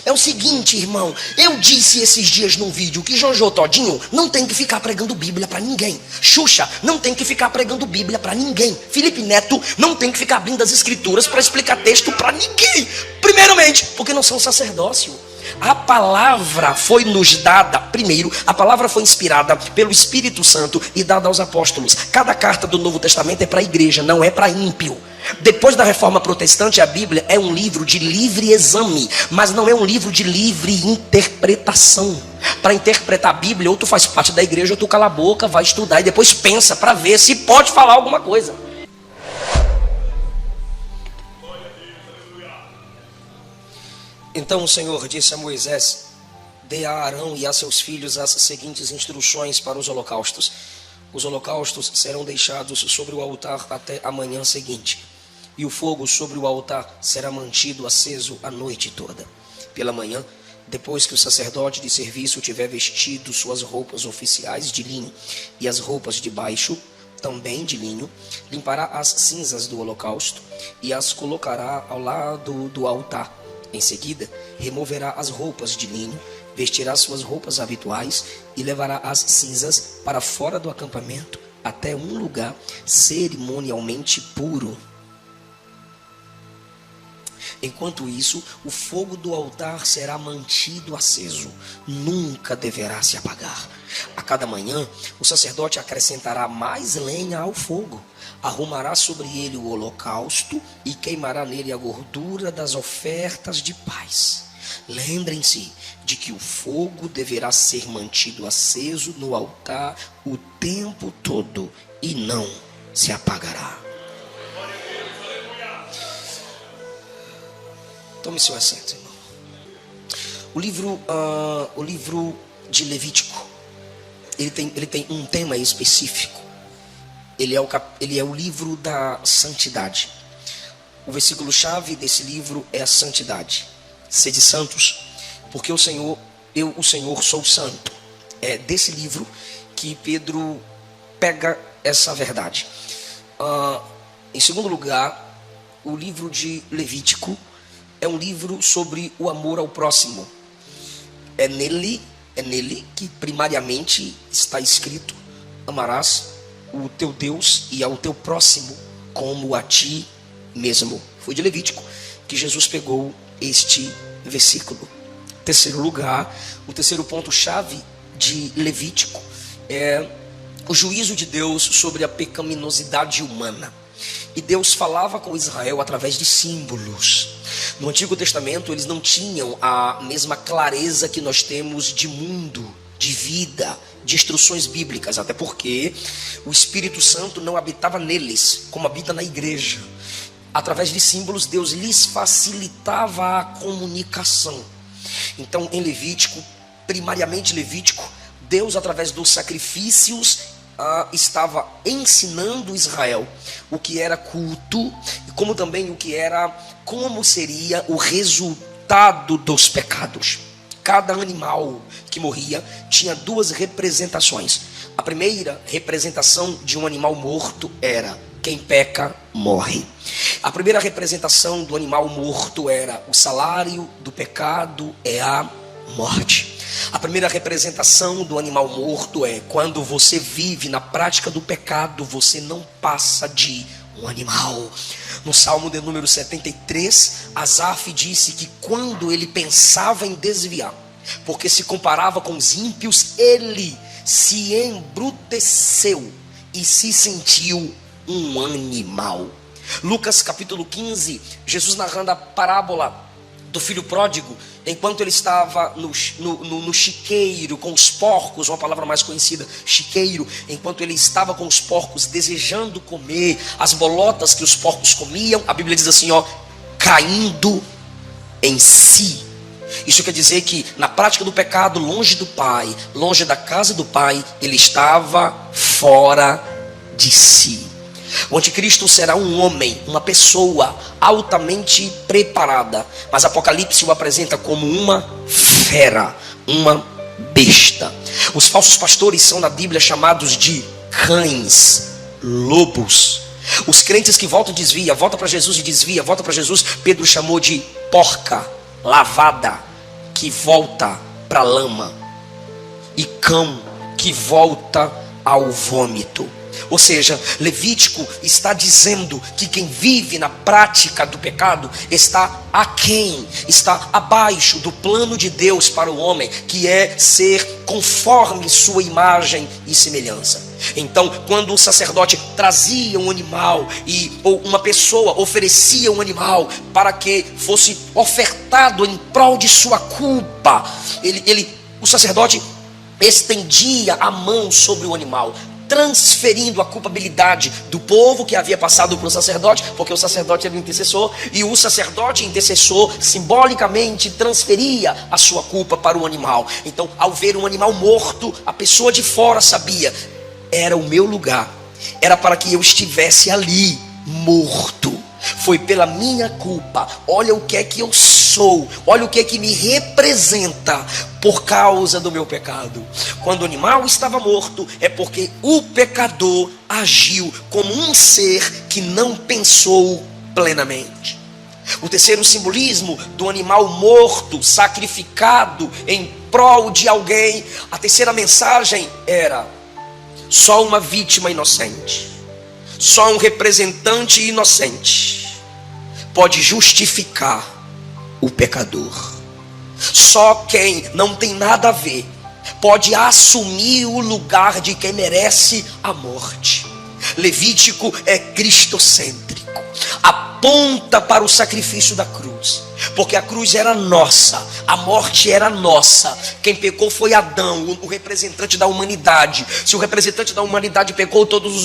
É o seguinte, irmão, eu disse esses dias num vídeo que Jojo Todinho não tem que ficar pregando Bíblia para ninguém. Xuxa não tem que ficar pregando Bíblia para ninguém. Felipe Neto não tem que ficar abrindo as escrituras para explicar texto para ninguém. Primeiramente, porque não são sacerdócio. A palavra foi nos dada, primeiro, a palavra foi inspirada pelo Espírito Santo e dada aos apóstolos. Cada carta do Novo Testamento é para a igreja, não é para ímpio. Depois da Reforma Protestante, a Bíblia é um livro de livre exame, mas não é um livro de livre interpretação. Para interpretar a Bíblia, ou tu faz parte da igreja, ou tu cala a boca, vai estudar e depois pensa para ver se pode falar alguma coisa. Então o Senhor disse a Moisés: dê a Arão e a seus filhos as seguintes instruções para os holocaustos. Os holocaustos serão deixados sobre o altar até a manhã seguinte, e o fogo sobre o altar será mantido aceso a noite toda. Pela manhã, depois que o sacerdote de serviço tiver vestido suas roupas oficiais de linho e as roupas de baixo também de linho, limpará as cinzas do holocausto e as colocará ao lado do altar. Em seguida, removerá as roupas de linho, vestirá suas roupas habituais e levará as cinzas para fora do acampamento, até um lugar cerimonialmente puro. Enquanto isso, o fogo do altar será mantido aceso, nunca deverá se apagar. A cada manhã, o sacerdote acrescentará mais lenha ao fogo, arrumará sobre ele o holocausto e queimará nele a gordura das ofertas de paz. Lembrem-se de que o fogo deverá ser mantido aceso no altar o tempo todo e não se apagará. Tome seu assento, irmão. O livro de Levítico, ele tem um tema específico. Ele é o livro da santidade. O versículo-chave desse livro é a santidade. Sede santos, porque o Senhor sou santo. É desse livro que Pedro pega essa verdade. Em segundo lugar, o livro de Levítico é um livro sobre o amor ao próximo. É nele que primariamente está escrito: amarás o teu Deus e ao teu próximo como a ti mesmo. Foi de Levítico que Jesus pegou este versículo. Terceiro lugar, o terceiro ponto-chave de Levítico é o juízo de Deus sobre a pecaminosidade humana. E Deus falava com Israel através de símbolos. No Antigo Testamento eles não tinham a mesma clareza que nós temos de mundo, de vida, de instruções bíblicas, até porque o Espírito Santo não habitava neles, como habita na igreja. Através de símbolos, Deus lhes facilitava a comunicação. Então, em Levítico, primariamente Levítico, Deus, através dos sacrifícios, estava ensinando Israel o que era culto, e como também como seria o resultado dos pecados. Cada animal que morria tinha duas representações. A primeira representação de um animal morto era: quem peca, morre. A primeira representação do animal morto era: o salário do pecado é a morte. A primeira representação do animal morto é: quando você vive na prática do pecado, você não passa de um animal. No Salmo de número 73, Asaf disse que quando ele pensava em desviar, porque se comparava com os ímpios, ele se embruteceu e se sentiu um animal. Lucas capítulo 15, Jesus narrando a parábola do filho pródigo, enquanto ele estava no chiqueiro com os porcos, uma palavra mais conhecida, chiqueiro, enquanto ele estava com os porcos desejando comer as bolotas que os porcos comiam, a Bíblia diz assim, caindo em si. Isso quer dizer que na prática do pecado, longe do Pai, longe da casa do Pai, ele estava fora de si. O anticristo será um homem, uma pessoa altamente preparada, mas Apocalipse o apresenta como uma fera, uma besta. Os falsos pastores são na Bíblia chamados de cães, lobos. Os crentes que voltam e desvia, volta para Jesus e desvia, volta para Jesus, Pedro chamou de porca lavada, que volta para a lama e cão que volta ao vômito. Ou seja, Levítico está dizendo que quem vive na prática do pecado está aquém, está abaixo do plano de Deus para o homem, que é ser conforme sua imagem e semelhança. Então, quando o sacerdote trazia um animal ou uma pessoa oferecia um animal para que fosse ofertado em prol de sua culpa, o sacerdote estendia a mão sobre o animal, transferindo a culpabilidade do povo que havia passado para o sacerdote, porque o sacerdote era o intercessor, e o sacerdote intercessor simbolicamente transferia a sua culpa para o animal. Então, ao ver um animal morto, a pessoa de fora sabia: era o meu lugar, era para que eu estivesse ali morto. Foi pela minha culpa. Olha o que é que eu sou, olha o que é que me representa por causa do meu pecado. Quando o animal estava morto, é porque o pecador agiu como um ser que não pensou plenamente. O terceiro simbolismo do animal morto, sacrificado em prol de alguém, a terceira mensagem era: só uma vítima inocente, só um representante inocente pode justificar o pecador. Só quem não tem nada a ver pode assumir o lugar de quem merece a morte. Levítico é cristocêntrico, aponta para o sacrifício da cruz, porque a cruz era nossa, a morte era nossa. Quem pecou foi Adão, o representante da humanidade. Se o representante da humanidade pecou, todos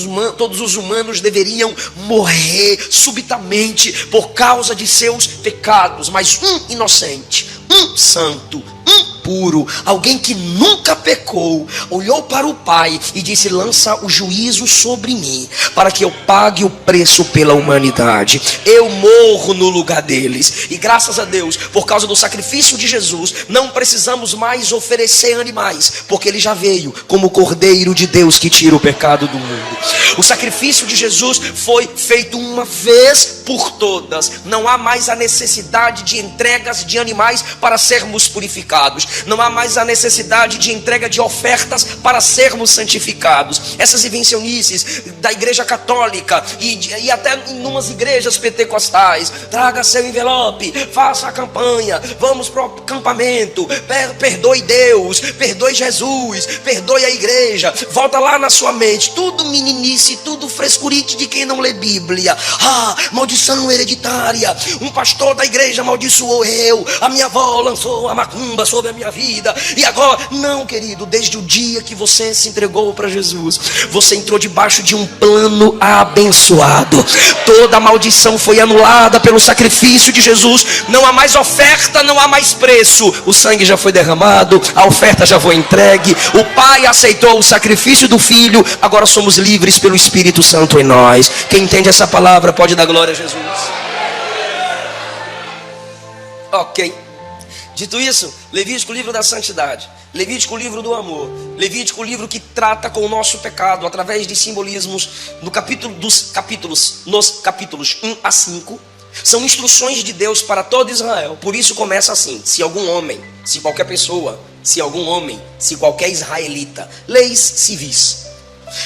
os humanos deveriam morrer subitamente por causa de seus pecados. Mas um inocente, um santo, um puro, alguém que nunca pecou, olhou para o Pai e disse: lança o juízo sobre mim, para que eu pague o preço pela humanidade. Eu morro no lugar deles. E graças a Deus, por causa do sacrifício de Jesus, não precisamos mais oferecer animais, porque ele já veio como o Cordeiro de Deus que tira o pecado do mundo. O sacrifício de Jesus foi feito uma vez por todas. Não há mais a necessidade de entregas de animais para sermos purificados. Não há mais a necessidade de entrega de ofertas para sermos santificados. Essas invencionices da igreja católica e até em umas igrejas pentecostais: traga seu envelope, faça a campanha, vamos para o acampamento, perdoe Deus, perdoe Jesus, perdoe a igreja. Volta lá na sua mente, tudo meninice, tudo frescurite de quem não lê Bíblia. Maldição hereditária, um pastor da igreja amaldiçoou eu, a minha avó lançou a macumba sobre a minha vida, e agora, não, querido, desde o dia que você se entregou para Jesus, você entrou debaixo de um plano abençoado. Toda a maldição foi anulada pelo sacrifício de Jesus. Não há mais oferta, não há mais preço. O sangue já foi derramado, a oferta já foi entregue. O Pai aceitou o sacrifício do Filho. Agora somos livres pelo Espírito Santo em nós. Quem entende essa palavra pode dar glória a Jesus. Ok. Dito isso, Levítico, livro da santidade. Levítico, livro do amor. Levítico, livro que trata com o nosso pecado através de simbolismos. Nos capítulos 1 a 5, são instruções de Deus para todo Israel. Por isso começa assim: se algum homem, se qualquer pessoa, se algum homem, se qualquer israelita. Leis civis.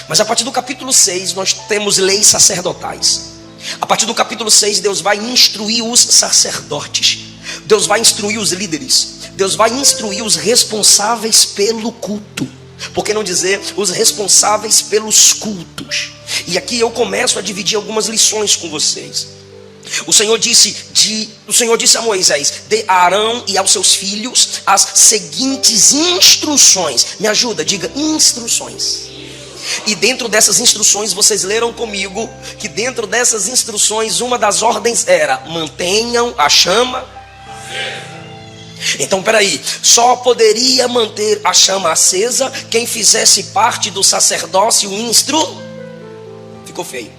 Mas a partir do capítulo 6 nós temos leis sacerdotais. A partir do capítulo 6 Deus vai instruir os sacerdotes, Deus vai instruir os líderes, Deus vai instruir os responsáveis pelo culto. Por que não dizer os responsáveis pelos cultos? E aqui eu começo a dividir algumas lições com vocês. O Senhor disse a Moisés: dê a Arão e aos seus filhos as seguintes instruções. Me ajuda, diga instruções. E dentro dessas instruções, vocês leram comigo que dentro dessas instruções, uma das ordens era: mantenham a chama. Então peraí, só poderia manter a chama acesa quem fizesse parte do sacerdócio Ficou feio.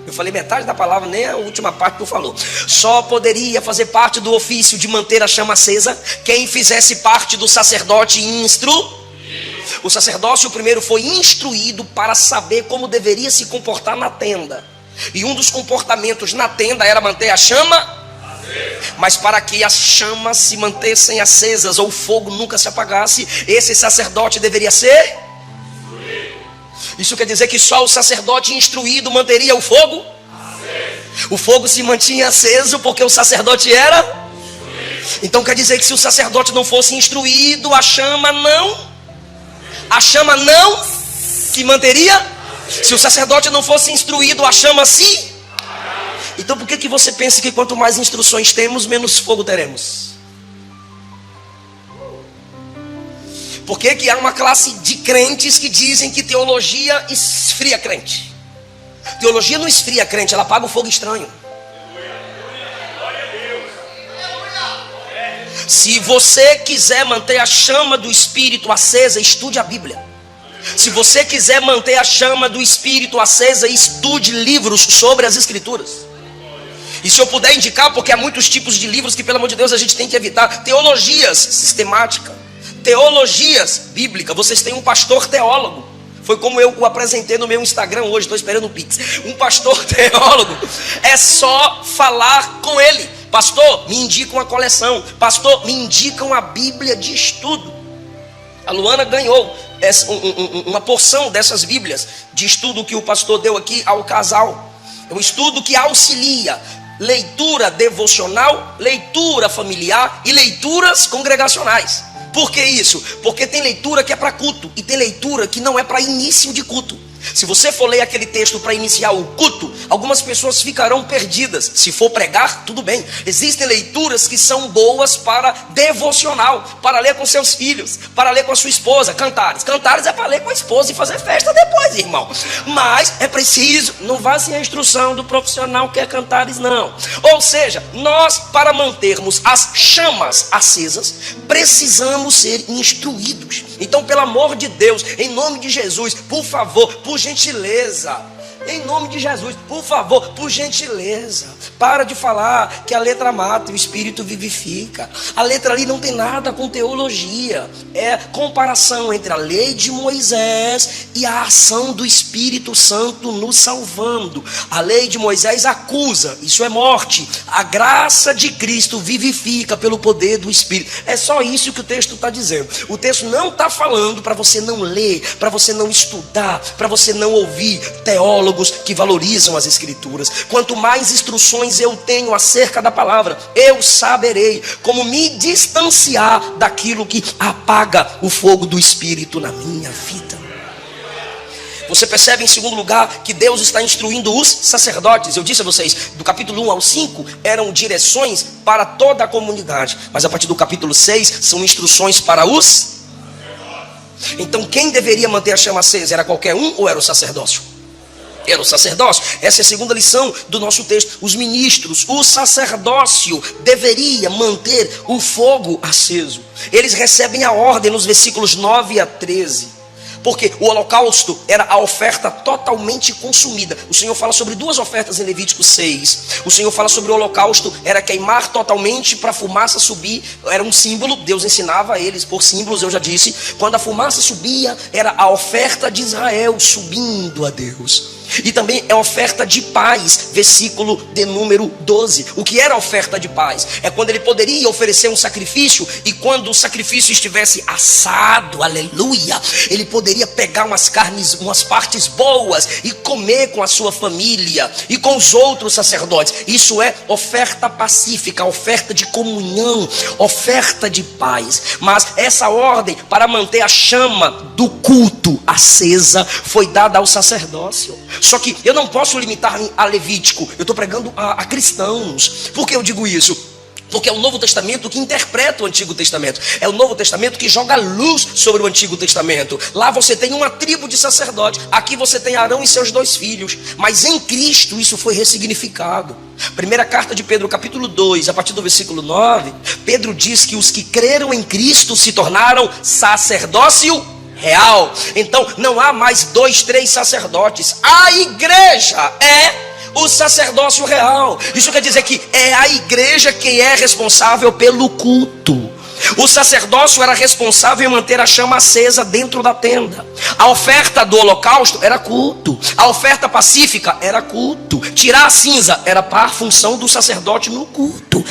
Eu falei metade da palavra, nem a última parte que tu falou. Só poderia fazer parte do ofício de manter a chama acesa quem fizesse parte do sacerdote O sacerdócio primeiro foi instruído para saber como deveria se comportar na tenda. E um dos comportamentos na tenda era manter a chama. Mas para que as chamas se mantessem acesas ou o fogo nunca se apagasse, esse sacerdote deveria ser. Isso quer dizer que só o sacerdote instruído manteria o fogo. O fogo se mantinha aceso porque o sacerdote era. Então quer dizer que se o sacerdote não fosse instruído, a chama não se manteria. Se o sacerdote não fosse instruído, a chama se. Então por que você pensa que quanto mais instruções temos, menos fogo teremos? Por que há uma classe de crentes que dizem que teologia esfria crente? Teologia não esfria crente, ela apaga o fogo estranho. Se você quiser manter a chama do Espírito acesa, estude a Bíblia. Se você quiser manter a chama do Espírito acesa, estude livros sobre as Escrituras. E se eu puder indicar, porque há muitos tipos de livros que, pelo amor de Deus, a gente tem que evitar. Teologias sistemática, teologias bíblica. Vocês têm um pastor teólogo. Foi como eu o apresentei no meu Instagram hoje, estou esperando o Pix. Um pastor teólogo, é só falar com ele. Pastor, me indica uma coleção. Pastor, me indica uma Bíblia de estudo. A Luana ganhou uma porção dessas Bíblias de estudo que o pastor deu aqui ao casal. É um estudo que auxilia leitura devocional, leitura familiar e leituras congregacionais. Por que isso? Porque tem leitura que é para culto e tem leitura que não é para início de culto. Se você for ler aquele texto para iniciar o culto, algumas pessoas ficarão perdidas. Se for pregar, tudo bem. Existem leituras que são boas para devocional, para ler com seus filhos, para ler com a sua esposa. Cantares é para ler com a esposa e fazer festa depois, irmão. Mas é preciso, não vá sem a instrução do profissional que é Cantares, não. Ou seja, nós, para mantermos as chamas acesas, precisamos ser instruídos. Então, pelo amor de Deus, em nome de Jesus, por favor, por gentileza, em nome de Jesus, por favor, por gentileza, para de falar que a letra mata e o Espírito vivifica. A letra ali não tem nada com teologia. É comparação entre a lei de Moisés e a ação do Espírito Santo nos salvando. A lei de Moisés acusa, isso é morte. A graça de Cristo vivifica pelo poder do Espírito. É só isso que o texto está dizendo. O texto não está falando para você não ler, para você não estudar, para você não ouvir teólogos que valorizam as Escrituras. Quanto mais instruções eu tenho acerca da palavra, eu saberei como me distanciar daquilo que apaga o fogo do Espírito na minha vida. Você percebe, em segundo lugar, que Deus está instruindo os sacerdotes. Eu disse a vocês, do capítulo 1 ao 5 eram direções para toda a comunidade, mas a partir do capítulo 6 são instruções para os. Então quem deveria manter a chama acesa? Era qualquer um ou era o sacerdócio? Era o sacerdócio. Essa é a segunda lição do nosso texto. Os ministros, o sacerdócio deveria manter o fogo aceso. Eles recebem a ordem nos versículos 9 a 13. Porque o holocausto era a oferta totalmente consumida. O Senhor fala sobre duas ofertas em Levítico 6. O Senhor fala sobre o holocausto, era queimar totalmente para a fumaça subir. Era um símbolo, Deus ensinava a eles por símbolos, eu já disse. Quando a fumaça subia, era a oferta de Israel subindo a Deus. E também é oferta de paz, versículo de número 12. O que era a oferta de paz? É quando ele poderia oferecer um sacrifício, e quando o sacrifício estivesse assado, aleluia, ele poderia pegar umas carnes, umas partes boas e comer com a sua família e com os outros sacerdotes. Isso é oferta pacífica, oferta de comunhão, oferta de paz. Mas essa ordem para manter a chama do culto acesa foi dada ao sacerdócio. Só que eu não posso limitar-me a Levítico. Eu estou pregando a cristãos. Por que eu digo isso? Porque é o Novo Testamento que interpreta o Antigo Testamento. É o Novo Testamento que joga luz sobre o Antigo Testamento. Lá você tem uma tribo de sacerdotes. Aqui você tem Arão e seus 2 filhos. Mas em Cristo isso foi ressignificado. Primeira carta de Pedro, capítulo 2, a partir do versículo 9. Pedro diz que os que creram em Cristo se tornaram sacerdócio real. Então não há mais 2, 3 sacerdotes. A igreja é o sacerdócio real. Isso quer dizer que é a igreja quem é responsável pelo culto. O sacerdócio era responsável em manter a chama acesa dentro da tenda. A oferta do holocausto era culto. A oferta pacífica era culto. Tirar a cinza era função do sacerdote no culto.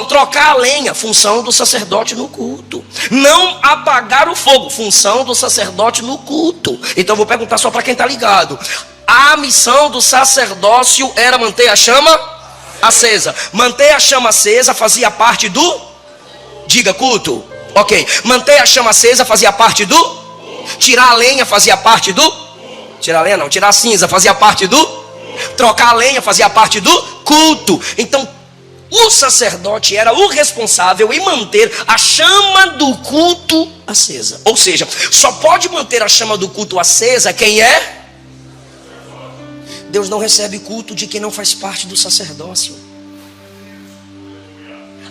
Trocar a lenha, função do sacerdote no culto. Não apagar o fogo, função do sacerdote no culto. Então eu vou perguntar só para quem está ligado. A missão do sacerdócio era manter a chama acesa. Manter a chama acesa fazia parte do... Diga, culto. Ok. Manter a chama acesa fazia parte do... Tirar a lenha fazia parte do... Tirar a lenha não. Tirar a cinza fazia parte do... Trocar a lenha fazia parte do culto. Então, o sacerdote era o responsável em manter a chama do culto acesa. Ou seja, só pode manter a chama do culto acesa quem é... Deus não recebe culto de quem não faz parte do sacerdócio.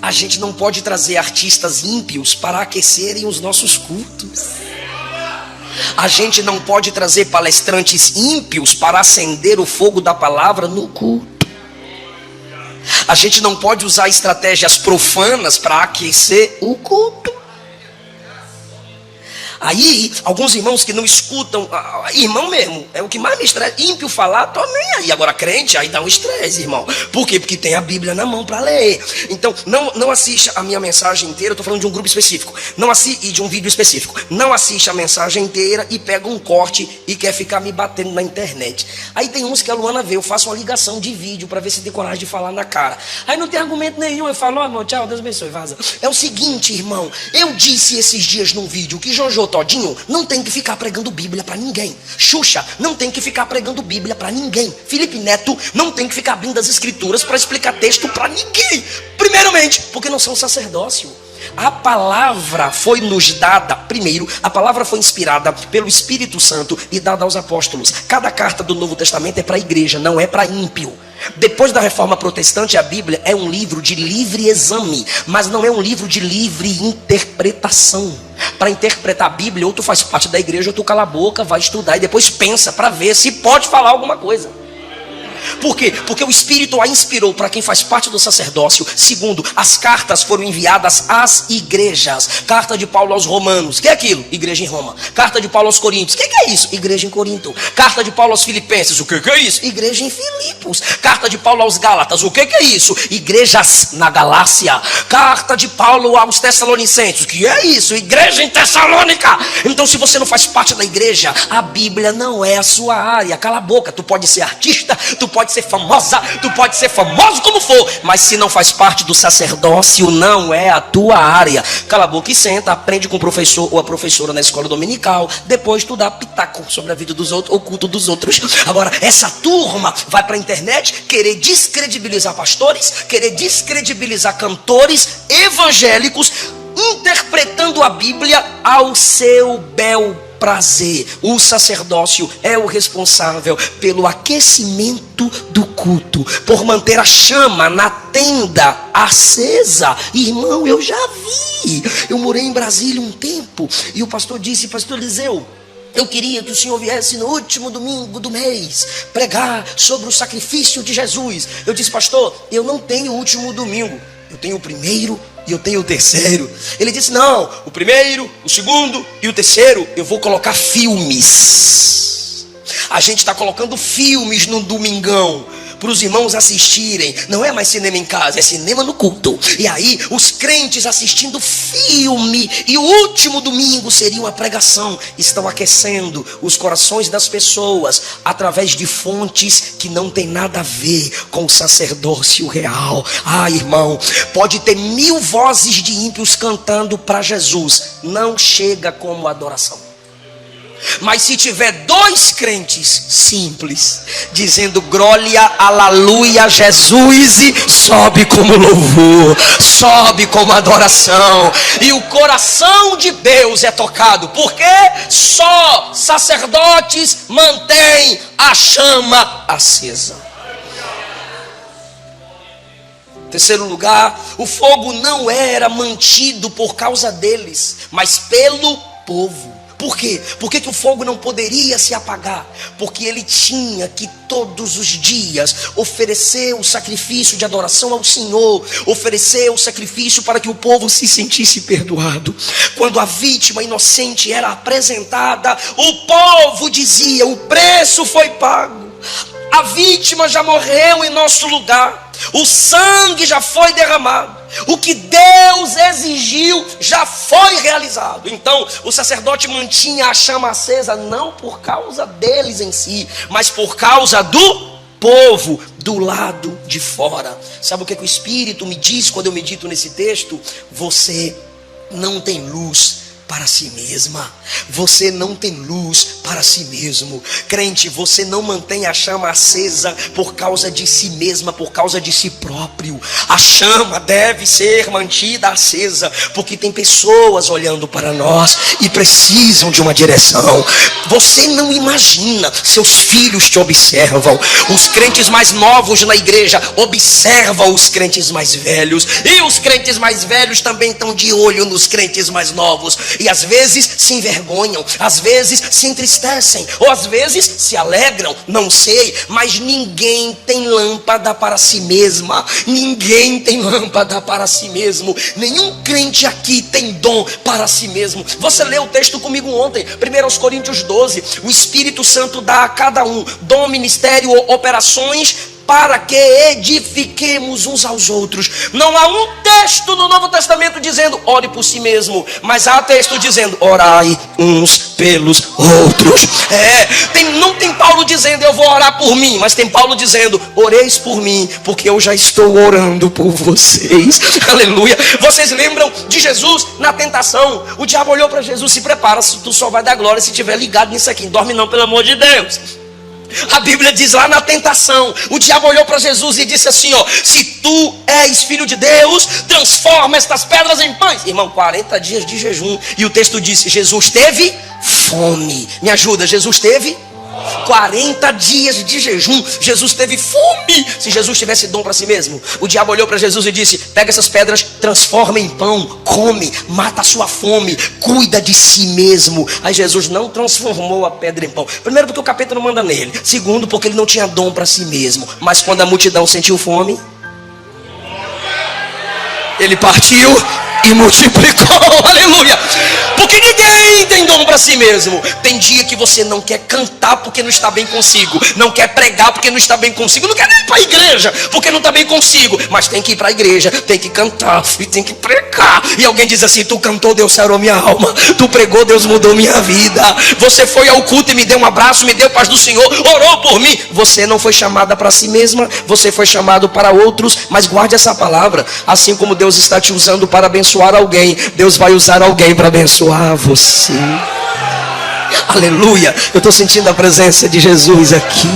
A gente não pode trazer artistas ímpios para aquecerem os nossos cultos. A gente não pode trazer palestrantes ímpios para acender o fogo da palavra no culto. A gente não pode usar estratégias profanas para aquecer o culto. Aí, alguns irmãos que não escutam, irmão mesmo, é o que mais me estressa. Ímpio falar, tô nem aí. Agora crente, aí dá um estresse, irmão. Por quê? Porque tem a Bíblia na mão para ler. Então, não assista a minha mensagem inteira. Eu tô falando de um grupo específico. E de um vídeo específico. Não assista a mensagem inteira e pega um corte e quer ficar me batendo na internet. Aí tem uns que a Luana vê, eu faço uma ligação de vídeo para ver se tem coragem de falar na cara. Aí não tem argumento nenhum, eu falo, irmão, tchau, Deus abençoe, vaza. É o seguinte, irmão, eu disse esses dias num vídeo que Jojo Todinho não tem que ficar pregando Bíblia para ninguém. Xuxa não tem que ficar pregando Bíblia para ninguém. Felipe Neto não tem que ficar abrindo as escrituras para explicar texto para ninguém. Primeiramente, porque não são sacerdócio. A palavra foi nos dada, primeiro, a palavra foi inspirada pelo Espírito Santo e dada aos apóstolos. Cada carta do Novo Testamento é para a igreja, não é para ímpio. Depois da reforma protestante, a Bíblia é um livro de livre exame, mas não é um livro de livre interpretação. Para interpretar a Bíblia, ou tu faz parte da igreja, ou tu cala a boca, vai estudar e depois pensa para ver se pode falar alguma coisa. Por quê? Porque o Espírito a inspirou para quem faz parte do sacerdócio. Segundo, as cartas foram enviadas às igrejas. Carta de Paulo aos Romanos, o que é aquilo? Igreja em Roma. Carta de Paulo aos Coríntios, o que é isso? Igreja em Corinto. Carta de Paulo aos Filipenses, o que é isso? Igreja em Filipos. Carta de Paulo aos Gálatas, o que é isso? Igrejas na Galácia. Carta de Paulo aos Tessalonicenses, o que é isso? Igreja em Tessalônica. Então, se você não faz parte da igreja, a Bíblia não é a sua área. Cala a boca, tu pode ser artista, tu pode ser famosa, tu pode ser famoso como for, mas se não faz parte do sacerdócio, não é a tua área. Cala a boca e senta, aprende com o professor ou a professora na escola dominical, depois tu dá pitaco sobre a vida dos outros, o culto dos outros. Agora, essa turma vai para a internet querer descredibilizar pastores, querer descredibilizar cantores evangélicos, interpretando a Bíblia ao seu bel prazer. O sacerdócio é o responsável pelo aquecimento do culto, por manter a chama na tenda acesa. Irmão, eu já vi. Eu morei em Brasília um tempo e o pastor disse, pastor Eliseu, eu queria que o senhor viesse no último domingo do mês pregar sobre o sacrifício de Jesus. Eu disse, pastor, eu não tenho o último domingo, eu tenho o primeiro e eu tenho o terceiro. Ele disse, não, o primeiro, o segundo e o terceiro eu vou colocar filmes. A gente está colocando filmes no domingão para os irmãos assistirem. Não é mais cinema em casa, é cinema no culto. E aí os crentes assistindo filme, e o último domingo seria uma pregação. Estão aquecendo os corações das pessoas através de fontes que não tem nada a ver com o sacerdócio real. Ah, irmão, pode ter 1000 vozes de ímpios cantando para Jesus, não chega como adoração. Mas se tiver 2 crentes simples dizendo glória, aleluia, Jesus, e sobe como louvor, sobe como adoração, e o coração de Deus é tocado, porque só sacerdotes mantêm a chama acesa. Terceiro lugar, o fogo não era mantido por causa deles, mas pelo povo. Por quê? Por que o fogo não poderia se apagar? Porque ele tinha que todos os dias oferecer o sacrifício de adoração ao Senhor, oferecer o sacrifício para que o povo se sentisse perdoado. Quando a vítima inocente era apresentada, o povo dizia: o preço foi pago, a vítima já morreu em nosso lugar, o sangue já foi derramado, o que Deus exigiu já foi realizado. Então o sacerdote mantinha a chama acesa, não por causa deles em si, mas por causa do povo do lado de fora. Sabe o que o Espírito me diz quando eu medito nesse texto? Você não tem luz para si mesma. Você não tem luz para si mesmo. Crente, você não mantém a chama acesa por causa de si mesma, por causa de si próprio. A chama deve ser mantida acesa, porque tem pessoas olhando para nós e precisam de uma direção. Você não imagina, seus filhos te observam. Os crentes mais novos na igreja observam os crentes mais velhos, e os crentes mais velhos também estão de olho nos crentes mais novos. E às vezes se envergonham, às vezes se entristecem, ou às vezes se alegram, não sei. Mas ninguém tem lâmpada para si mesma. Ninguém tem lâmpada para si mesmo. Nenhum crente aqui tem dom para si mesmo. Você leu o texto comigo ontem, 1 Coríntios 12. O Espírito Santo dá a cada um dom, ministério, operações, para que edifiquemos uns aos outros. Não há um texto no Novo Testamento dizendo ore por si mesmo, mas há texto dizendo orai uns pelos outros. Não tem Paulo dizendo eu vou orar por mim, mas tem Paulo dizendo oreis por mim, porque eu já estou orando por vocês. Aleluia. Vocês lembram de Jesus na tentação? O diabo olhou para Jesus: se prepara, tu só vai dar glória se estiver ligado nisso aqui, não dorme não, pelo amor de Deus. A Bíblia diz lá na tentação, o diabo olhou para Jesus e disse assim: se tu és filho de Deus, transforma estas pedras em pães. Irmão, 40 dias de jejum, e o texto diz: Jesus teve fome. Me ajuda, Jesus teve 40 dias de jejum, Jesus teve fome. Se Jesus tivesse dom para si mesmo, o diabo olhou para Jesus e disse: pega essas pedras, transforma em pão, come, mata a sua fome, cuida de si mesmo. Aí Jesus não transformou a pedra em pão. Primeiro, porque o capeta não manda nele. Segundo, porque ele não tinha dom para si mesmo. Mas quando a multidão sentiu fome, ele partiu e multiplicou. Aleluia. Porque ninguém tem dom para si mesmo. Tem dia que você não quer cantar porque não está bem consigo, não quer pregar porque não está bem consigo, não quer nem ir para a igreja porque não está bem consigo, mas tem que ir para a igreja, tem que cantar e tem que pregar. E alguém diz assim: tu cantou, Deus sarou minha alma, tu pregou, Deus mudou minha vida, você foi ao culto e me deu um abraço, me deu paz do Senhor, orou por mim. Você não foi chamada para si mesma, você foi chamado para outros. Mas guarde essa palavra: assim como Deus está te usando para abençoar alguém, Deus vai usar alguém para abençoar você. Aleluia. Eu estou sentindo a presença de Jesus aqui.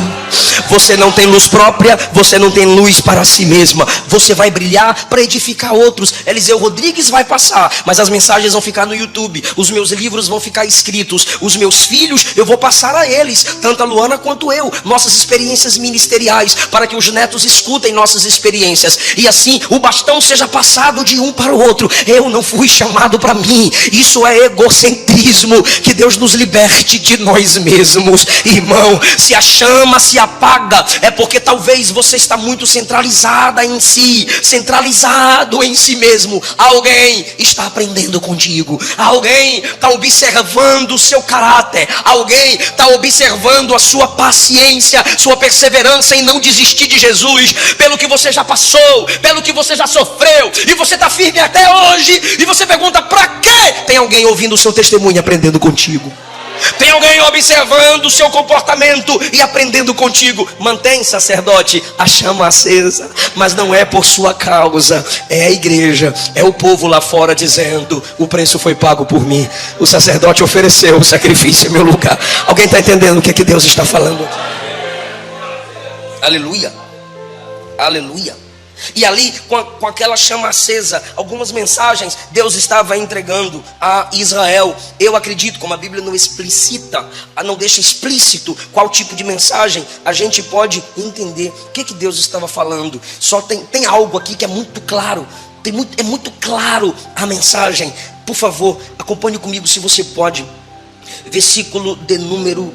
Você não tem luz própria, você não tem luz para si mesma. Você vai brilhar para edificar outros. Eliseu Rodrigues vai passar, mas as mensagens vão ficar no YouTube, os meus livros vão ficar escritos, os meus filhos eu vou passar a eles, tanto a Luana quanto eu, nossas experiências ministeriais, para que os netos escutem nossas experiências, e assim o bastão seja passado de um para o outro. Eu não fui chamado para mim. Isso é egocentrismo. Que Deus nos liberte de nós mesmos. Irmão, se a chama se apaga, é porque talvez você está muito centralizada em si, centralizado em si mesmo. Alguém está aprendendo contigo, alguém está observando o seu caráter, alguém está observando a sua paciência, sua perseverança em não desistir de Jesus, pelo que você já passou, pelo que você já sofreu, e você está firme até hoje, e você pergunta: para quê? Tem alguém ouvindo o seu testemunho e aprendendo contigo. Tem alguém observando o seu comportamento e aprendendo contigo. Mantém, sacerdote, a chama acesa, mas não é por sua causa. É a igreja, é o povo lá fora dizendo: o preço foi pago por mim, o sacerdote ofereceu o sacrifício em meu lugar. Alguém está entendendo o que é que Deus está falando? Aleluia, aleluia. E ali, com aquela chama acesa, algumas mensagens Deus estava entregando a Israel. Eu acredito, como a Bíblia não explicita, não deixa explícito qual tipo de mensagem, a gente pode entender o que Deus estava falando. Só tem algo aqui que é muito claro. É muito claro a mensagem. Por favor, acompanhe comigo, se você pode. Versículo de número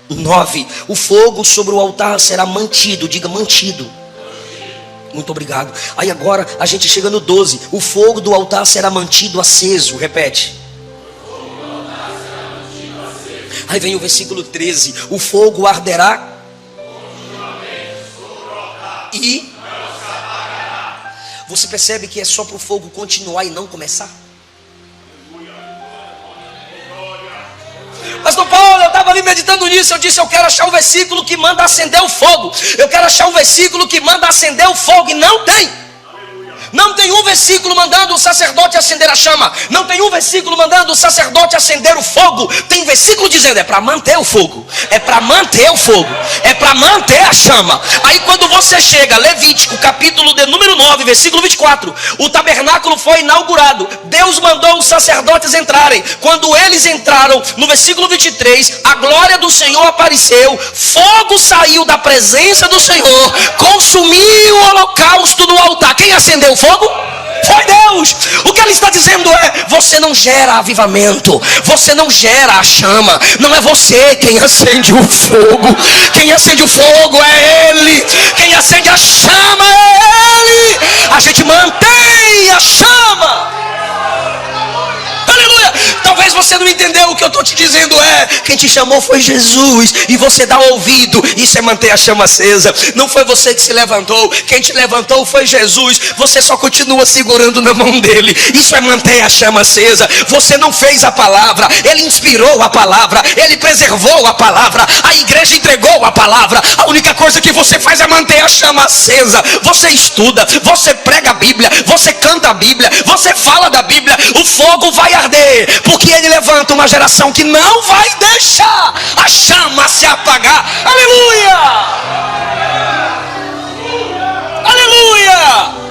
9. O fogo sobre o altar será mantido. Diga mantido. Muito obrigado. Aí agora a gente chega no 12. O fogo do altar será mantido aceso. Repete. Aí vem o versículo 13. O fogo arderá e você percebe que é só para o fogo continuar e não começar? Pastor Paulo, eu estava ali meditando nisso. Eu disse, eu quero achar um versículo que manda acender o fogo. Eu quero achar um versículo que manda acender o fogo. E não tem. Não tem um versículo mandando o sacerdote acender a chama. Não tem um versículo mandando o sacerdote acender o fogo. Tem versículo dizendo, é para manter o fogo. É para manter o fogo. É para manter a chama. Aí quando você chega, Levítico, capítulo de número 9, versículo 24. O tabernáculo foi inaugurado. Deus mandou os sacerdotes entrarem. Quando eles entraram, no versículo 23, a glória do Senhor apareceu. Fogo saiu da presença do Senhor. Consumiu o holocausto do altar. Quem acendeu o fogo? Foi Deus. O que ele está dizendo é: você não gera avivamento, você não gera a chama. Não é você quem acende o fogo. Quem acende o fogo é Ele. Quem acende a chama é Ele. A gente mantém a chama. Aleluia. Talvez você não entendeu o que eu estou te dizendo. Quem te chamou foi Jesus. E você dá ouvido. Isso é manter a chama acesa. Não foi você que se levantou. Quem te levantou foi Jesus. Você só continua segurando na mão dele. Isso é manter a chama acesa. Você não fez a palavra. Ele inspirou a palavra. Ele preservou a palavra. A igreja entregou a palavra. A única coisa que você faz é manter a chama acesa. Você estuda. Você prega a Bíblia. Você canta a Bíblia. Você fala da Bíblia. O fogo vai arder. Porque ele levanta uma geração que não vai deixar a chama se apagar. Aleluia! Aleluia!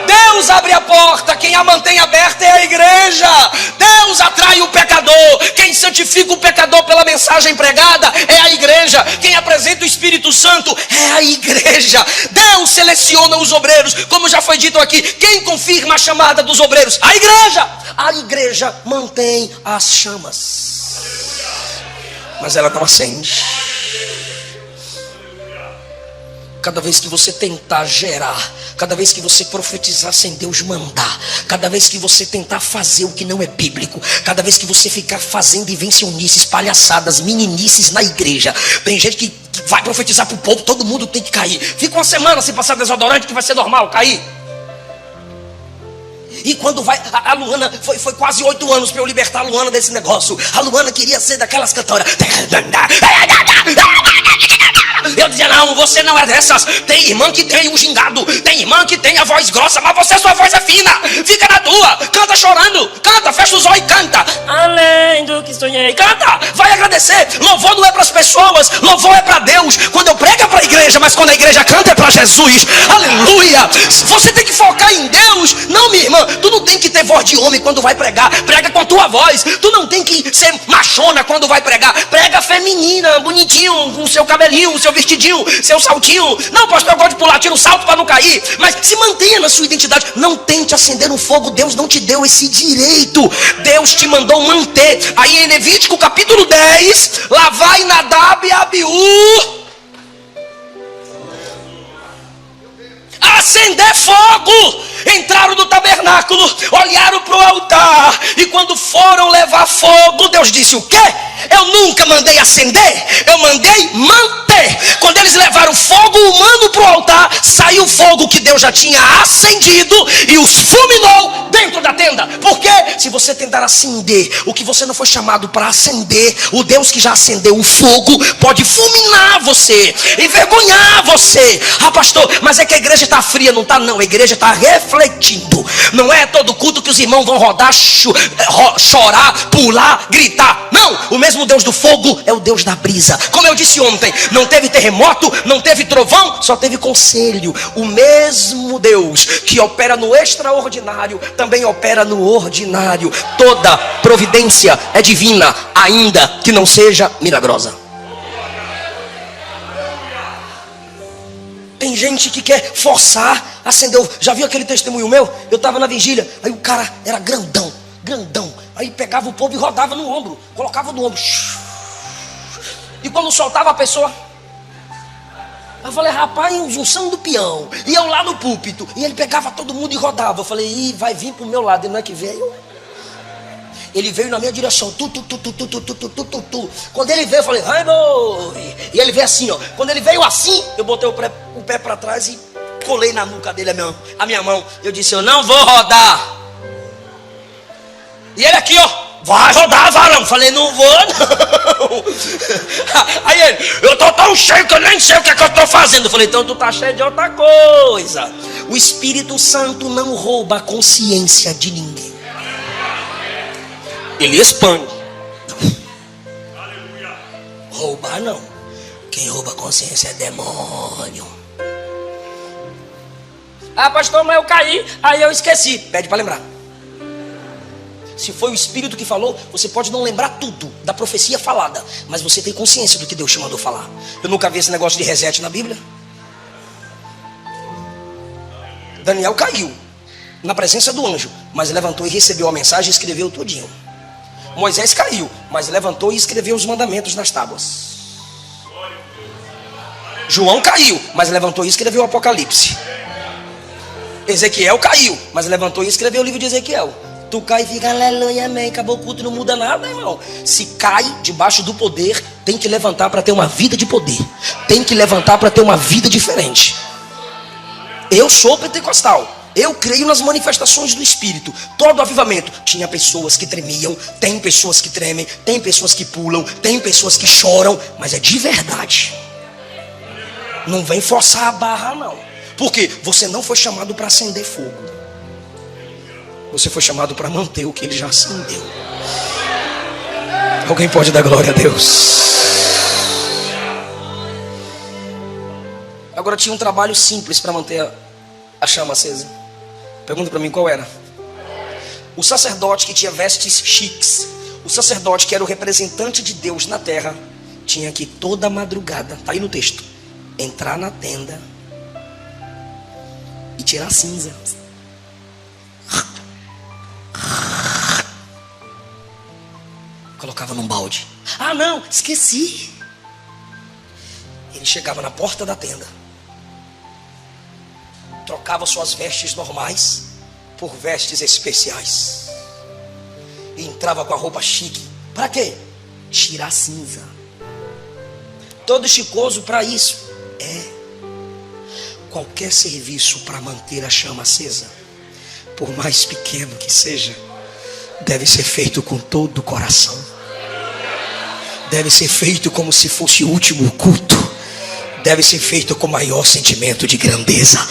Deus abre a porta, quem a mantém aberta é a igreja. Deus atrai o pecador, quem santifica o pecador pela mensagem pregada é a igreja. Quem apresenta o Espírito Santo é a igreja. Deus seleciona os obreiros, como já foi dito aqui. Quem confirma a chamada dos obreiros? A igreja. A igreja mantém as chamas, mas ela não acende. Cada vez que você tentar gerar, cada vez que você profetizar sem Deus mandar, cada vez que você tentar fazer o que não é bíblico, cada vez que você ficar fazendo invencionices, palhaçadas, meninices na igreja, tem gente que vai profetizar para o povo, todo mundo tem que cair. Fica uma semana sem passar desodorante que vai ser normal cair. E quando vai, a Luana, foi quase 8 anos para eu libertar a Luana desse negócio. A Luana queria ser daquelas cantoras. Eu dizia, não, você não é dessas. Tem irmã que tem um gingado, tem irmã que tem a voz grossa, mas você, sua voz é fina. Fica na tua, canta chorando. Canta, fecha os olhos e canta. Além do que sonhei, canta, vai agradecer. Louvor não é para as pessoas, louvor é para Deus. Quando eu prego é para a igreja, mas quando a igreja canta é para Jesus. Aleluia. Você tem que focar em Deus. Não, minha irmã, tu não tem que ter voz de homem quando vai pregar. Prega com a tua voz. Tu não tem que ser machona quando vai pregar. Prega feminina, bonitinho, com seu cabelinho, seu vestidinho, seu saltinho. Não, pastor, eu gosto de pular, tira o salto para não cair. Mas se mantenha na sua identidade. Não tente acender um fogo. Deus não te deu esse direito. Deus te mandou manter. Aí em Levítico capítulo 10, lá vai Nadab e Abiú acender fogo. Entraram no tabernáculo, olharam para o altar, e quando foram levar fogo, Deus disse: o quê? Eu nunca mandei acender, eu mandei manter. Quando eles levaram fogo humano para o altar, saiu fogo que Deus já tinha acendido e os fulminou dentro da tenda. Porque se você tentar acender o que você não foi chamado para acender, o Deus que já acendeu o fogo pode fulminar você, envergonhar você. Ah, pastor, mas é que a igreja está fria. Não está, não, a igreja está refletindo. Não é todo culto que os irmãos vão rodar, chorar, pular, gritar. Não, o mesmo Deus do fogo é o Deus da brisa. Como eu disse ontem, não teve terremoto, não teve trovão, só teve conselho. O mesmo Deus que opera no extraordinário também opera no ordinário. Toda providência é divina, ainda que não seja milagrosa. Tem gente que quer forçar, acendeu. Já viu aquele testemunho meu? Eu estava na vigília, aí o cara era grandão, grandão. Aí pegava o povo e rodava no ombro, colocava no ombro. E quando soltava a pessoa, eu falei, rapaz, unção do peão. E eu lá no púlpito, e ele pegava todo mundo e rodava. Eu falei, ih, vai vir pro meu lado. Ele não é que veio? Ele veio na minha direção. Tu. Quando ele veio, eu falei, ai, boi. E ele veio assim, ó. Quando ele veio assim, eu botei o pé para trás e colei na nuca dele a minha mão. Eu disse, eu não vou rodar. E ele aqui, ó, vai rodar, varão. Falei, não vou, não. Aí ele, eu tô tão cheio que eu nem sei o que é que eu tô fazendo. Eu falei, então tu tá cheio de outra coisa. O Espírito Santo não rouba a consciência de ninguém. Ele expande. Roubar não. Quem rouba a consciência é demônio. Ah, pastor, mas eu caí, aí eu esqueci. Pede para lembrar. Se foi o Espírito que falou, você pode não lembrar tudo da profecia falada, mas você tem consciência do que Deus te mandou falar. Eu nunca vi esse negócio de reset na Bíblia. Daniel caiu na presença do anjo, mas levantou e recebeu a mensagem e escreveu tudinho. Moisés caiu, mas levantou e escreveu os mandamentos nas tábuas. João caiu, mas levantou e escreveu o Apocalipse. Ezequiel caiu, mas levantou e escreveu o livro de Ezequiel. Tu cai e fica aleluia, amém. Acabou o culto, não muda nada, irmão. Se cai debaixo do poder, tem que levantar para ter uma vida de poder. Tem que levantar para ter uma vida diferente. Eu sou pentecostal. Eu creio nas manifestações do Espírito. Todo avivamento tinha pessoas que tremiam, tem pessoas que tremem, tem pessoas que pulam, tem pessoas que choram, mas é de verdade. Não vem forçar a barra, não. Porque você não foi chamado para acender fogo. Você foi chamado para manter o que ele já acendeu. Alguém pode dar glória a Deus? Agora tinha um trabalho simples para manter a chama acesa. Pergunta para mim qual era. O sacerdote que tinha vestes chiques, o sacerdote que era o representante de Deus na terra, tinha que toda madrugada, tá aí no texto, entrar na tenda e tirar a cinza. Colocava num balde. Ah, não, esqueci. Ele chegava na porta da tenda, trocava suas vestes normais por vestes especiais e entrava com a roupa chique. Para quê? Tirar cinza. Todo chicoso para isso. Qualquer serviço para manter a chama acesa, por mais pequeno que seja, deve ser feito com todo o coração. Deve ser feito como se fosse o último culto. Deve ser feito com o maior sentimento de grandeza.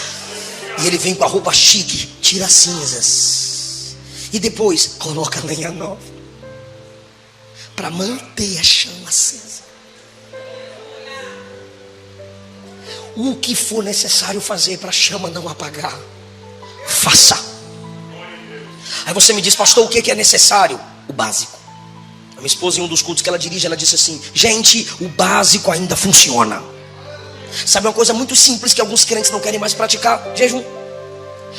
E ele vem com a roupa chique, tira as cinzas e depois coloca a lenha nova para manter a chama acesa. O que for necessário fazer para a chama não apagar, faça. Aí você me diz, pastor, o que é necessário? O básico. A minha esposa, em um dos cultos que ela dirige, ela disse assim: gente, o básico ainda funciona. Sabe uma coisa muito simples que alguns crentes não querem mais praticar? Jejum.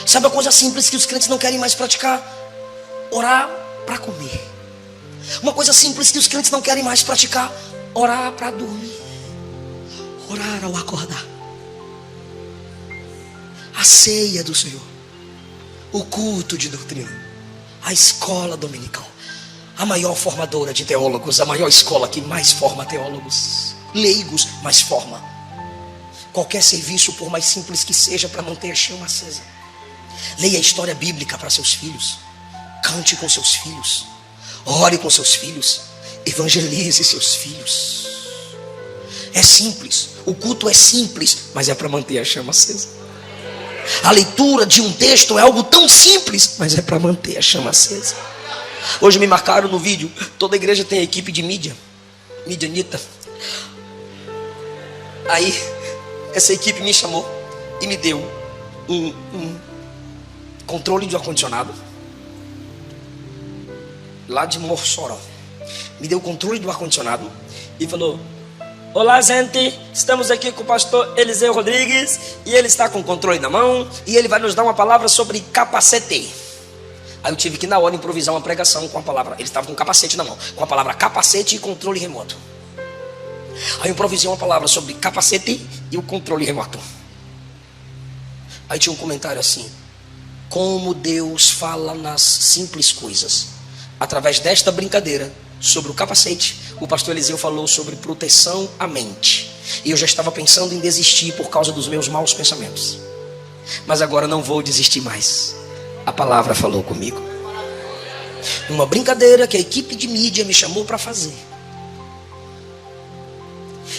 Sabe uma coisa simples que os crentes não querem mais praticar? Orar para comer. Uma coisa simples que os crentes não querem mais praticar: orar para dormir. Orar ao acordar. A ceia do Senhor, o culto de doutrina, a escola dominical, a maior formadora de teólogos, a maior escola que mais forma teólogos, leigos, mais forma. Qualquer serviço, por mais simples que seja, para manter a chama acesa. Leia a história bíblica para seus filhos, cante com seus filhos, ore com seus filhos, evangelize seus filhos. É simples, o culto é simples, mas é para manter a chama acesa. A leitura de um texto é algo tão simples, mas é para manter a chama acesa. Hoje me marcaram no vídeo. Toda igreja tem a equipe de mídia, Midianita. Aí essa equipe me chamou e me deu um controle de ar-condicionado lá de Mossoró. Me deu o controle do ar-condicionado e falou: olá, gente, estamos aqui com o pastor Eliseu Rodrigues e ele está com o controle na mão e ele vai nos dar uma palavra sobre capacete. Aí eu tive que na hora improvisar uma pregação com a palavra. Ele estava com um capacete na mão, com a palavra capacete e controle remoto. Aí eu improvisei uma palavra sobre capacete e o controle remoto. Aí tinha um comentário assim: como Deus fala nas simples coisas. Através desta brincadeira sobre o capacete, o pastor Eliseu falou sobre proteção à mente. E eu já estava pensando em desistir por causa dos meus maus pensamentos. Mas agora não vou desistir mais. A palavra falou comigo. Uma brincadeira que a equipe de mídia me chamou para fazer.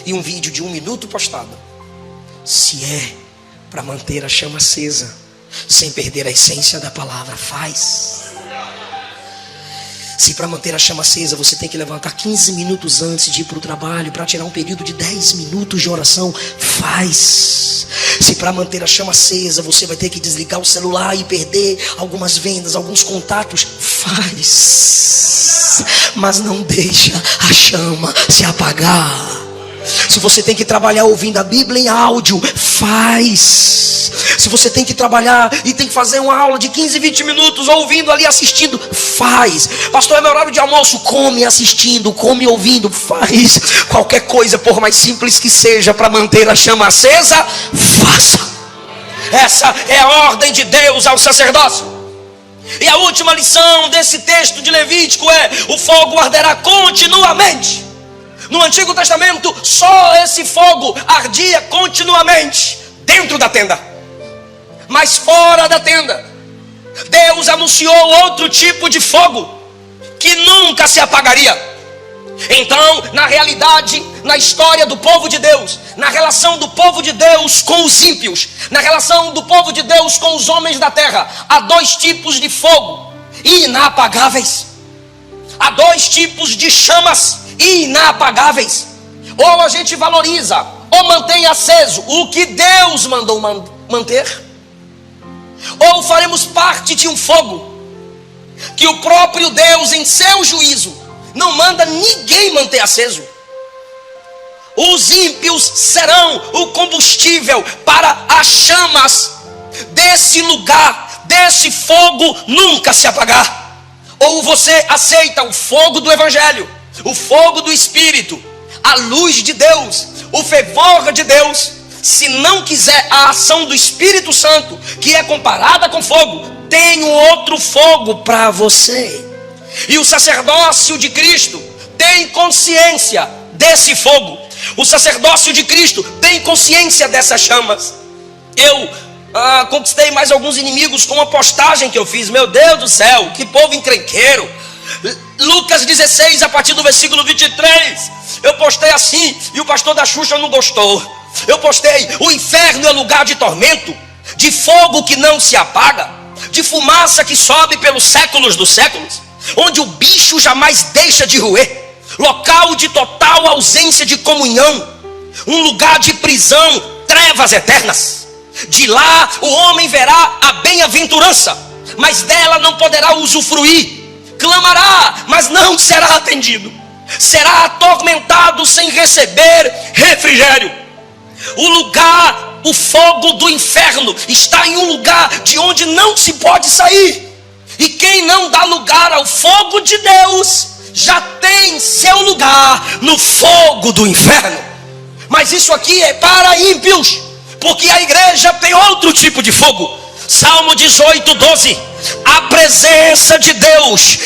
E um vídeo de 1 minuto postado. Se é para manter a chama acesa, sem perder a essência da palavra, faz. Se para manter a chama acesa você tem que levantar 15 minutos antes de ir para o trabalho, para tirar um período de 10 minutos de oração, faz. Se para manter a chama acesa você vai ter que desligar o celular e perder algumas vendas, alguns contatos, faz. Mas não deixa a chama se apagar. Se você tem que trabalhar ouvindo a Bíblia em áudio, faz. Se você tem que trabalhar e tem que fazer uma aula de 15, 20 minutos ouvindo ali, assistindo, faz. Pastor, é meu horário de almoço, come assistindo, come ouvindo, faz. Qualquer coisa, por mais simples que seja, para manter a chama acesa, faça. Essa é a ordem de Deus ao sacerdócio. E a última lição desse texto de Levítico é: o fogo arderá continuamente. No Antigo Testamento, só esse fogo ardia continuamente dentro da tenda. Mas fora da tenda, Deus anunciou outro tipo de fogo que nunca se apagaria. Então, na realidade, na história do povo de Deus, na relação do povo de Deus com os ímpios, na relação do povo de Deus com os homens da terra, há 2 tipos de fogo inapagáveis. Há 2 tipos de chamas inapagáveis. Ou a gente valoriza ou mantém aceso o que Deus mandou manter, ou faremos parte de um fogo que o próprio Deus, em seu juízo, não manda ninguém manter aceso. Os ímpios serão o combustível para as chamas desse lugar, desse fogo nunca se apagar. Ou você aceita o fogo do Evangelho, o fogo do Espírito, a luz de Deus, o fervor de Deus. Se não quiser a ação do Espírito Santo, que é comparada com fogo, tem um outro fogo para você. E o sacerdócio de Cristo tem consciência desse fogo. O sacerdócio de Cristo tem consciência dessas chamas. Eu conquistei mais alguns inimigos com uma postagem que eu fiz. Meu Deus do céu, que povo encrenqueiro. Lucas 16, a partir do versículo 23. Eu postei assim e o pastor da Xuxa não gostou. Eu postei: o inferno é lugar de tormento, de fogo que não se apaga, de fumaça que sobe pelos séculos dos séculos, onde o bicho jamais deixa de roer, local de total ausência de comunhão, um lugar de prisão, trevas eternas. De lá o homem verá a bem-aventurança, mas dela não poderá usufruir. Clamará, mas não será atendido. Será atormentado sem receber refrigério. O lugar, o fogo do inferno está em um lugar de onde não se pode sair. E quem não dá lugar ao fogo de Deus já tem seu lugar no fogo do inferno. Mas isso aqui é para ímpios, porque a igreja tem outro tipo de fogo. Salmo 18, 12. A presença de Deus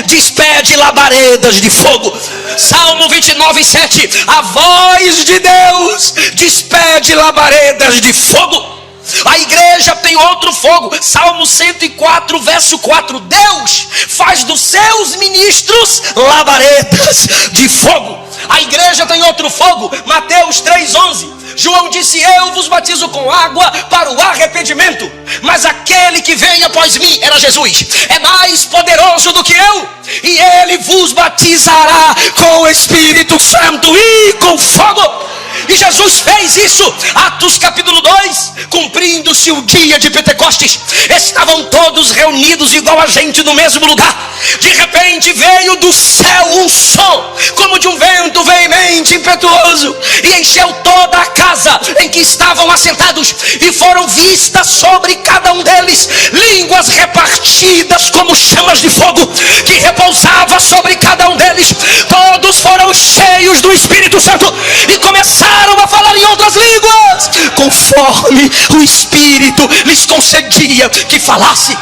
despede labaredas de fogo. Salmo 29, 7. A voz de Deus despede labaredas de fogo. A igreja tem outro fogo. Salmo 104, verso 4. Deus faz dos seus ministros labaredas de fogo. A igreja tem outro fogo. Mateus 3:11. João disse: eu vos batizo com água para o arrependimento, mas aquele que vem após mim, era Jesus, é mais poderoso do que eu, e ele vos batizará com o Espírito Santo e com fogo. E Jesus fez isso. Atos capítulo 2, cumprindo-se o dia de Pentecostes, estavam todos reunidos igual a gente no mesmo lugar. De repente veio do céu um som, como de um vento veemente, impetuoso, e encheu toda a casa em que estavam assentados, e foram vistas sobre cada um deles línguas repartidas como chamas de fogo, que repousava sobre cada um deles. Todos foram cheios do Espírito Santo e começaram a falar em outras línguas, conforme o Espírito lhes concedia que falasse.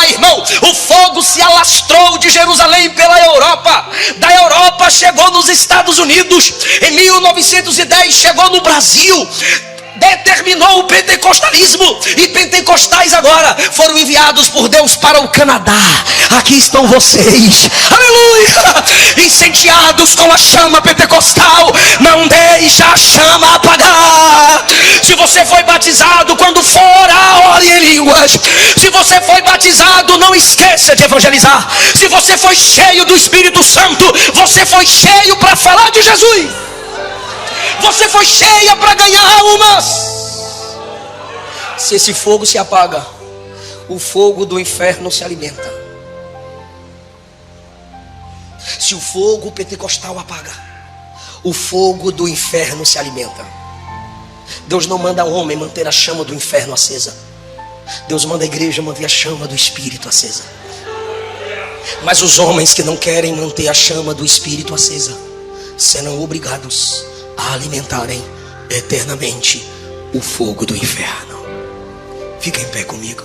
Irmão, o fogo se alastrou de Jerusalém pela Europa, da Europa chegou nos Estados Unidos, em 1910 chegou no Brasil, determinou o pentecostalismo, e pentecostais agora foram enviados por Deus para o Canadá. Aqui estão vocês, aleluia, incendiados com a chama pentecostal. Não deixa a chama apagar. Se você foi batizado, quando for a ore em línguas. Se você foi batizado, não esqueça de evangelizar. Se você foi cheio do Espírito Santo, você foi cheio para falar de Jesus. Você foi cheia para ganhar almas. Se esse fogo se apaga, o fogo do inferno se alimenta. Se o fogo pentecostal apaga, o fogo do inferno se alimenta. Deus não manda o homem manter a chama do inferno acesa. Deus manda a igreja manter a chama do Espírito acesa. Mas os homens que não querem manter a chama do Espírito acesa serão obrigados a alimentarem eternamente o fogo do inferno. Fica em pé comigo.